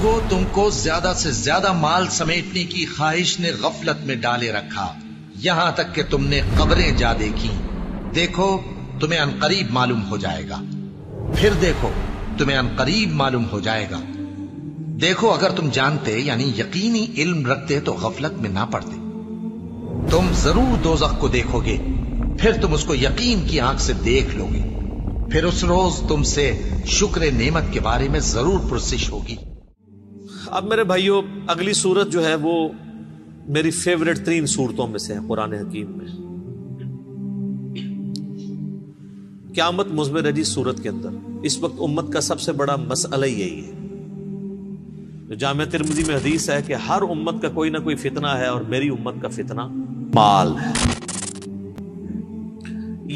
لوگوں تم کو زیادہ سے زیادہ مال سمیٹنے کی خواہش نے غفلت میں ڈالے رکھا، یہاں تک کہ تم نے قبریں جا دیکھی۔ دیکھو تمہیں عنقریب معلوم ہو جائے گا، پھر دیکھو تمہیں عنقریب معلوم ہو جائے گا۔ دیکھو اگر تم جانتے یعنی یقینی علم رکھتے تو غفلت میں نہ پڑتے۔ تم ضرور دوزخ کو دیکھو گے، پھر تم اس کو یقین کی آنکھ سے دیکھ لو گے، پھر اس روز تم سے شکر نعمت کے بارے میں ضرور پرسش ہوگی۔ اب میرے بھائیوں، اگلی سورت جو ہے وہ میری فیوریٹ ترین سورتوں میں سے ہے قرآن حکیم میں۔ قیامت مضمر ہے جی سورت کے اندر۔ اس وقت امت کا سب سے بڑا مسئلہ یہی ہے۔ جو جامع ترمذی میں حدیث ہے کہ ہر امت کا کوئی نہ کوئی فتنہ ہے، اور میری امت کا فتنہ مال ہے۔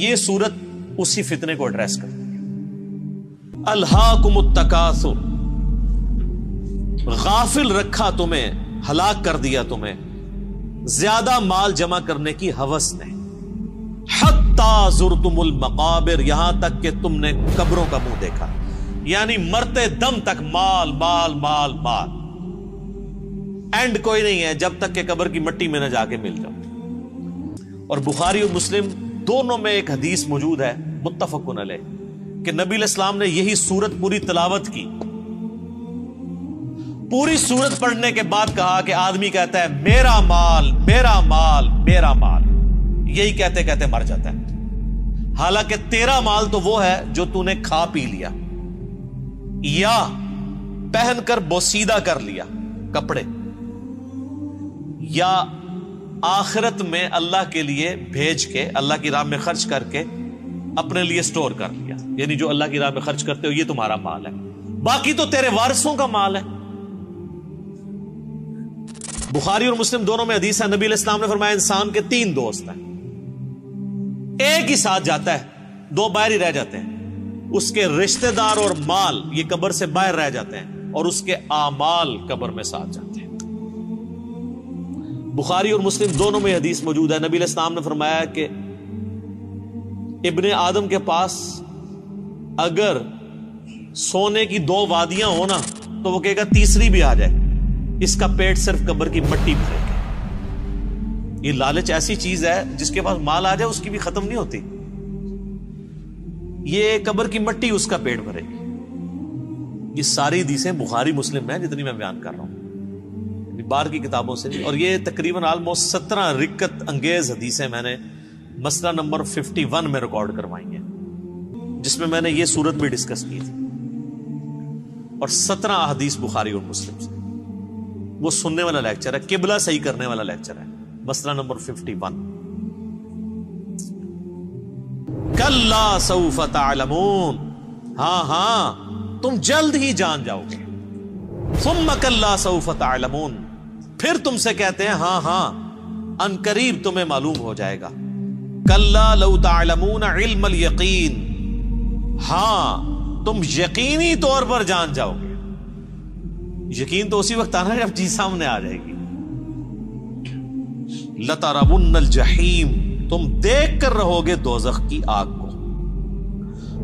یہ سورت اسی فتنے کو ایڈریس کرتی ہے۔ الہاکم التکاثر، غافل رکھا تمہیں، ہلاک کر دیا تمہیں زیادہ مال جمع کرنے کی ہوس نے، حتی زرتم المقابر، یہاں تک کہ تم نے قبروں کا منہ دیکھا، یعنی مرتے دم تک مال مال مال مال، اینڈ کوئی نہیں ہے جب تک کہ قبر کی مٹی میں نہ جا کے مل جاؤ۔ اور بخاری اور مسلم دونوں میں ایک حدیث موجود ہے متفقن علیہ کہ نبی علیہ السلام نے یہی سورت پوری تلاوت کی، پوری سورت پڑھنے کے بعد کہا کہ آدمی کہتا ہے میرا مال میرا مال میرا مال، یہی کہتے کہتے مر جاتا ہے۔ حالانکہ تیرا مال تو وہ ہے جو تو نے کھا پی لیا یا پہن کر بوسیدہ کر لیا کپڑے، یا آخرت میں اللہ کے لیے بھیج کے اللہ کی راہ میں خرچ کر کے اپنے لیے سٹور کر لیا، یعنی جو اللہ کی راہ میں خرچ کرتے ہو یہ تمہارا مال ہے، باقی تو تیرے وارثوں کا مال ہے۔ بخاری اور مسلم دونوں میں حدیث ہے، نبی علیہ السلام نے فرمایا انسان کے 3 دوست ہیں، ایک ہی ساتھ جاتا ہے، 2 باہر ہی رہ جاتے ہیں، اس کے رشتہ دار اور مال یہ قبر سے باہر رہ جاتے ہیں، اور اس کے اعمال قبر میں ساتھ جاتے ہیں۔ بخاری اور مسلم دونوں میں حدیث موجود ہے، نبی علیہ السلام نے فرمایا کہ ابن آدم کے پاس اگر سونے کی 2 وادیاں ہو نا تو وہ کہے گا تیسری بھی آ جائے، اس کا پیٹ صرف قبر کی مٹی بھرے گا۔ یہ لالچ ایسی چیز ہے جس کے پاس مال آ جائے اس کی بھی ختم نہیں ہوتی، یہ قبر کی مٹی اس کا پیٹ بھرے گی۔ یہ ساری حدیثیں بخاری مسلم میں جتنی میں بیان کر رہا ہوں، باہر کی کتابوں سے، اور یہ تقریباً آلموسٹ 17 رکت انگیز حدیثیں میں نے مسئلہ نمبر 51 میں ریکارڈ کروائی ہیں، جس میں نے یہ صورت بھی ڈسکس کی تھی، اور 17 احادیث بخاری اور مسلم سے۔ وہ سننے والا لیکچر ہے، قبلہ صحیح کرنے والا لیکچر ہے، مسئلہ نمبر 51۔ کلا سوف تعلمون، ہاں ہاں تم جلد ہی جان جاؤ گے، ثم کلا سوف تعلمون، پھر تم سے کہتے ہیں ہاں ہاں ان قریب تمہیں معلوم ہو جائے گا۔ کلا لو تعلمون علم الیقین، ہاں تم یقینی طور پر جان جاؤ گے۔ یقین تو اسی وقت آنا جب چیز سامنے آ جائے گی۔ لترون الجحیم، تم دیکھ کر رہو گے دوزخ کی آگ کو۔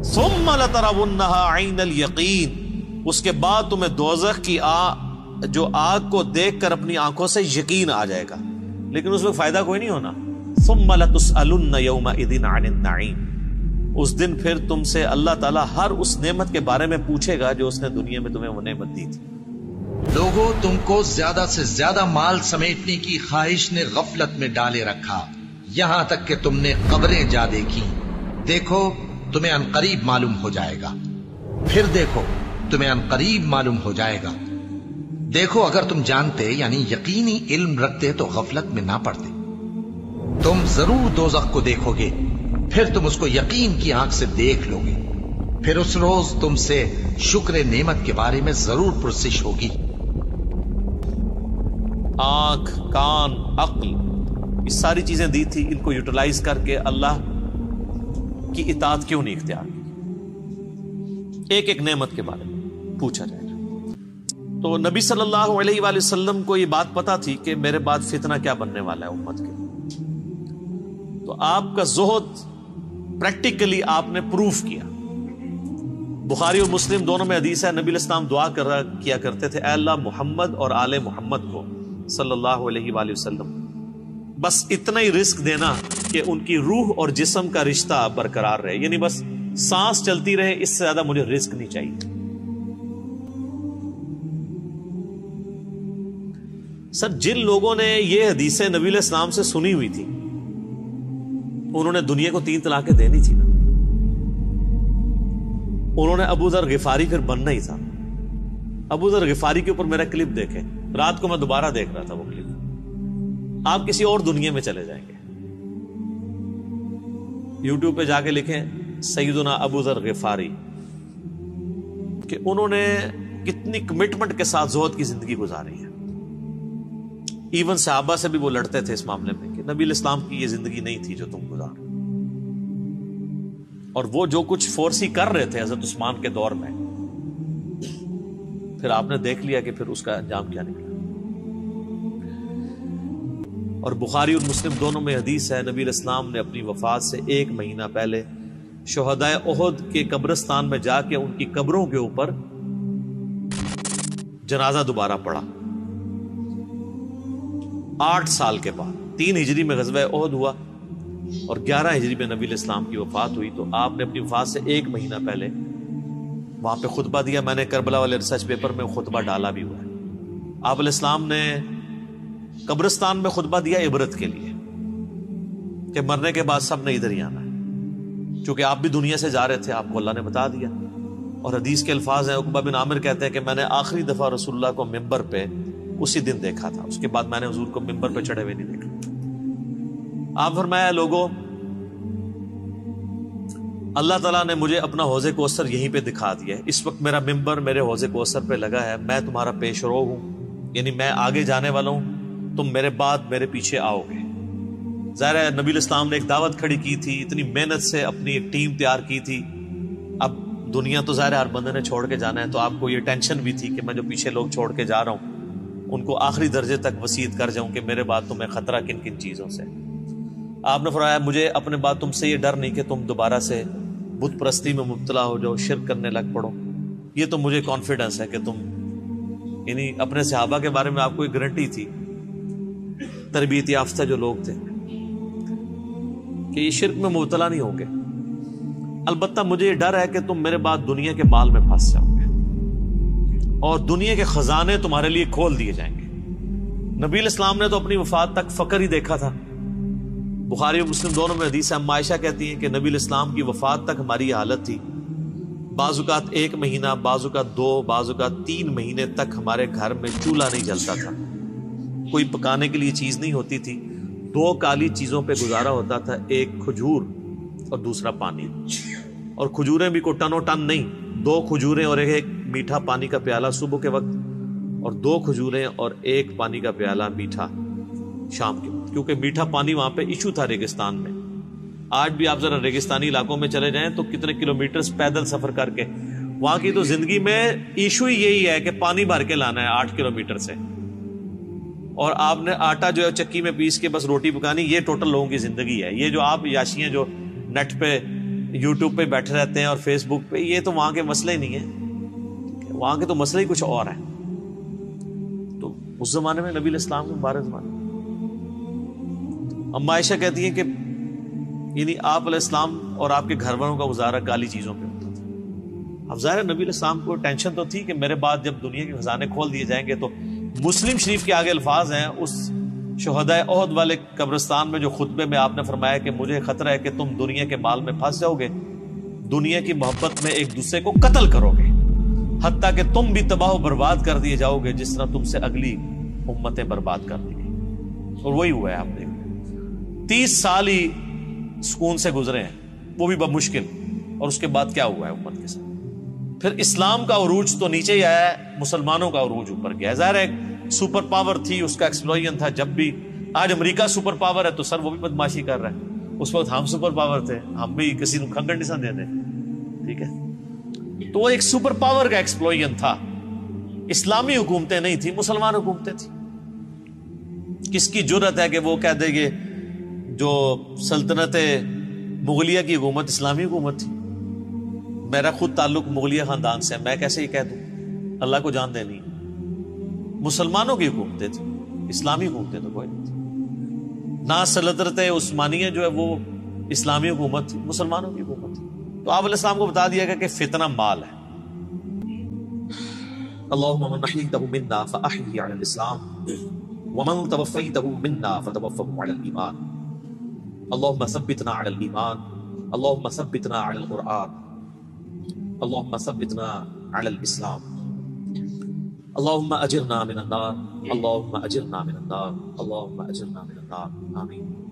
ثم لترونها عین الیقین، اس کے بعد تمہیں دوزخ کی جو آگ کو دیکھ کر اپنی آنکھوں سے یقین آ جائے گا، لیکن اس میں فائدہ کوئی نہیں ہونا۔ ثم لتسألن یومئذ عن النعیم، اس دن پھر تم سے اللہ تعالیٰ ہر اس نعمت کے بارے میں پوچھے گا جو اس نے دنیا میں تمہیں وہ نعمت دی تھی۔ لوگوں تم کو زیادہ سے زیادہ مال سمیٹنے کی خواہش نے غفلت میں ڈالے رکھا، یہاں تک کہ تم نے قبریں جا دیکھی۔ دیکھو تمہیں عنقریب معلوم ہو جائے گا، پھر دیکھو تمہیں عنقریب معلوم ہو جائے گا۔ دیکھو اگر تم جانتے یعنی یقینی علم رکھتے تو غفلت میں نہ پڑتے۔ تم ضرور دوزخ کو دیکھو گے، پھر تم اس کو یقین کی آنکھ سے دیکھ لو گے، پھر اس روز تم سے شکر نعمت کے بارے میں ضرور پرسش ہوگی۔ آنکھ، کان، عقل، یہ ساری چیزیں دی تھی، ان کو یوٹیلائز کر کے اللہ کی اطاعت کیوں نہیں اختیار کی؟ ایک ایک نعمت کے بارے میں پوچھا جائے گا۔ تو نبی صلی اللہ علیہ وآلہ وسلم کو یہ بات پتا تھی کہ میرے بعد فتنہ کیا بننے والا ہے امت کے، تو آپ کا زہد پریکٹیکلی آپ نے پروف کیا۔ بخاری اور مسلم دونوں میں حدیث ہے، نبی علیہ السلام دعا کیا کرتے تھے، اے اللہ محمد اور آل محمد کو صلی اللہ علیہ وآلہ وسلم بس اتنا ہی رزق دینا کہ ان کی روح اور جسم کا رشتہ برقرار رہے، یعنی بس سانس چلتی رہے، اس سے زیادہ مجھے رزق نہیں چاہیے۔ سر جن لوگوں نے یہ حدیثیں نبی علیہ السلام سے سنی ہوئی تھی انہوں نے دنیا کو 3 طلاقیں دینی تھی نا، انہوں نے ابو ذر غفاری پھر بننا ہی تھا۔ ابو ذر غفاری کے اوپر میرا کلپ دیکھیں، رات کو میں دوبارہ دیکھ رہا تھا وہ کلپ، آپ کسی اور دنیا میں چلے جائیں گے۔ یوٹیوب پہ جا کے لکھیں سیدنا ابو ذر غفاری کہ انہوں نے کتنی کمٹمنٹ کے ساتھ زہد کی زندگی گزاری ہے۔ ایون صحابہ سے بھی وہ لڑتے تھے اس معاملے میں کہ نبی علیہ السلام کی یہ زندگی نہیں تھی جو تم گزار، اور وہ جو کچھ فورسی کر رہے تھے حضرت عثمان کے دور میں، پھر آپ نے دیکھ لیا کہ پھر اس کا انجام کیا نکلا۔ اور بخاری اور مسلم دونوں میں حدیث ہے، نبی علیہ السلام نے اپنی وفات سے 1 مہینہ پہلے شہدائے احد کے قبرستان میں جا کے ان کی قبروں کے اوپر جنازہ دوبارہ پڑھا۔ 8 سال کے بعد 3 ہجری میں غزوہ احد ہوا اور 11 ہجری میں نبی علیہ السلام کی وفات ہوئی، تو آپ نے اپنی وفات سے 1 مہینہ پہلے وہاں پہ خطبہ دیا۔ میں نے کربلا والے ریسرچ پیپر میں خطبہ ڈالا بھی ہوا ہے۔ آپ علیہ السلام نے قبرستان میں خطبہ دیا عبرت کے لیے کہ مرنے کے بعد سب نے ادھر ہی آنا ہے، چونکہ آپ بھی دنیا سے جا رہے تھے، آپ کو اللہ نے بتا دیا۔ اور حدیث کے الفاظ ہیں، عقبہ بن عامر کہتے ہیں کہ میں نے آخری دفعہ رسول اللہ کو ممبر پہ اسی دن دیکھا تھا، اس کے بعد میں نے حضور کو ممبر پہ چڑھے ہوئے نہیں دیکھا۔ آپ فرمایا لوگوں، اللہ تعالیٰ نے مجھے اپنا حوض کوثر یہیں پہ دکھا دیا ہے، اس وقت میرا ممبر میرے حوض کوثر پہ لگا ہے، میں تمہارا پیش رو ہوں، یعنی میں آگے جانے والا ہوں، تم میرے بعد میرے پیچھے آؤ گے۔ ظاہر ہے نبی علیہ السلام نے ایک دعوت کھڑی کی تھی، اتنی محنت سے اپنی ایک ٹیم تیار کی تھی، اب دنیا تو ظاہر ہر بندے نے چھوڑ کے جانا ہے، تو آپ کو یہ ٹینشن بھی تھی کہ میں جو پیچھے لوگ چھوڑ کے جا رہا ہوں ان کو آخری درجے تک وصیت کر جاؤں کہ میرے بعد تمہیں خطرہ کن کن چیزوں سے۔ آپ نے فرمایا مجھے اپنے بعد تم سے یہ ڈر نہیں کہ تم دوبارہ سے بت پرستی میں مبتلا ہو جاؤ، شرک کرنے لگ پڑو، یہ تو مجھے کانفیڈنس ہے کہ تم، یعنی اپنے صحابہ کے بارے میں آپ کو ایک گارنٹی تھی، تربیت یافتہ جو لوگ تھے، کہ یہ شرک میں مبتلا نہیں ہوں گے، البتہ مجھے یہ ڈر ہے کہ تم میرے بعد دنیا کے مال میں پھنس جاؤ گے اور دنیا کے خزانے تمہارے لیے کھول دیے جائیں گے۔ نبی علیہ السلام نے تو اپنی وفات تک فقر ہی دیکھا تھا۔ بخاری اور مسلم دونوں میں حدیث ہے، اما عائشہ کہتی ہیں کہ نبی علیہ السلام کی وفات تک ہماری یہ حالت تھی، بعض اوقات 1 مہینہ، بعض اوقات 2، بعض اوقات 3 مہینے تک ہمارے گھر میں چولہا نہیں جلتا تھا، کوئی پکانے کے لیے چیز نہیں ہوتی تھی، 2 کالی چیزوں پہ گزارا ہوتا تھا، ایک کھجور اور دوسرا پانی، اور کھجوریں بھی کو ٹنوں ٹن نہیں، 2 کھجوریں اور ایک میٹھا پانی کا پیالہ صبح کے وقت، اور 2 کھجوریں اور 1 پانی کا پیالہ میٹھا شام کے وقت، کیونکہ میٹھا پانی وہاں پہ ایشو تھا ریگستان میں۔ آج بھی آپ ذرا ریگستانی علاقوں میں چلے جائیں تو کتنے کلومیٹرز پیدل سفر کر کے، وہاں کی تو زندگی میں ایشو ہی یہی ہے کہ پانی بھر کے لانا ہے 8 کلومیٹر سے، اور آپ نے آٹا جو ہے چکی میں پیس کے بس روٹی پکانی، یہ ٹوٹل لوگوں کی زندگی ہے۔ یہ جو آپ یاشی ہیں جو نیٹ پہ یوٹیوب پہ بیٹھے رہتے ہیں اور فیس بک پہ، یہ تو وہاں کے مسئلے ہی نہیں ہیں، وہاں کے تو مسئلے ہی کچھ اور ہیں۔ تو اس زمانے میں نبی علیہ السلام کے مبارک زمانے، اما عائشہ کہتی ہیں کہ یعنی آپ علیہ السلام اور آپ کے گھر والوں کا گزارا کالی چیزوں پہ ہوتا تھا۔ اب ظاہر نبی علیہ السلام کو ٹینشن تو تھی کہ میرے بعد جب دنیا کے خزانے کھول دیے جائیں گے، تو مسلم شریف کے آگے الفاظ ہیں اس شہدائے احد والے قبرستان میں جو خطبے میں آپ نے فرمایا کہ مجھے خطرہ ہے کہ تم دنیا کے مال میں پھنس جاؤ گے، دنیا کی محبت میں ایک دوسرے کو قتل کرو گے، حتیٰ کہ تم بھی تباہ و برباد کر دیے جاؤ گے جس طرح تم سے اگلی امتیں برباد کر دی گئی۔ اور وہی ہوا ہے، آپ دیکھ 30 سال ہی سکون سے گزرے ہیں، وہ بھی بمشکل، اور اس کے بعد کیا ہوا ہے امت کے ساتھ؟ پھر اسلام کا عروج تو نیچے ہی آیا ہے، مسلمانوں کا عروج اوپر گیا۔ ظاہر ہے سپر پاور تھی، اس کا ایکسپلوژن تھا، جب بھی آج امریکہ سپر پاور ہے تو سر وہ بھی بدماشی کر رہا ہے، اس وقت ہم سپر پاور تھے، ہم بھی کسی کو کھنگڑ نہیں دے دیں، ٹھیک ہے، تو وہ ایک سپر پاور کا ایکسپلوژن تھا، اسلامی حکومتیں نہیں تھی، مسلمان حکومتیں تھیں۔ کس کی جرت ہے کہ وہ کہہ دے گے جو سلطنت مغلیہ کی حکومت اسلامی حکومت تھی؟ میرا خود تعلق مغلیہ خاندان سے ہے، میں کیسے یہ کہہ دوں؟ اللہ کو جان دینی، مسلمانوں کی حکومتیں تھیں، اسلامی حکومتیں تو کوئی نہیں تھی نہ۔ سلطنت عثمانیہ جو ہے وہ اسلامی حکومت تھی، مسلمانوں کی حکومت تھی۔ تو آپ علیہ السلام کو بتا دیا گیا کہ فتنہ مال ہے۔ اللہم من احییتہ منا فاحیہ علی الاسلام ومن توفیتہ منا فتوفہ علی الایمان، اللہم ثبتنا علی الایمان، اللہم ثبتنا علی القرآن، اللہم ثبتنا علی الاسلام، اللہم اجرنا من النار، اللہم اجرنا من النار، اللہم اجرنا من النار، آمین۔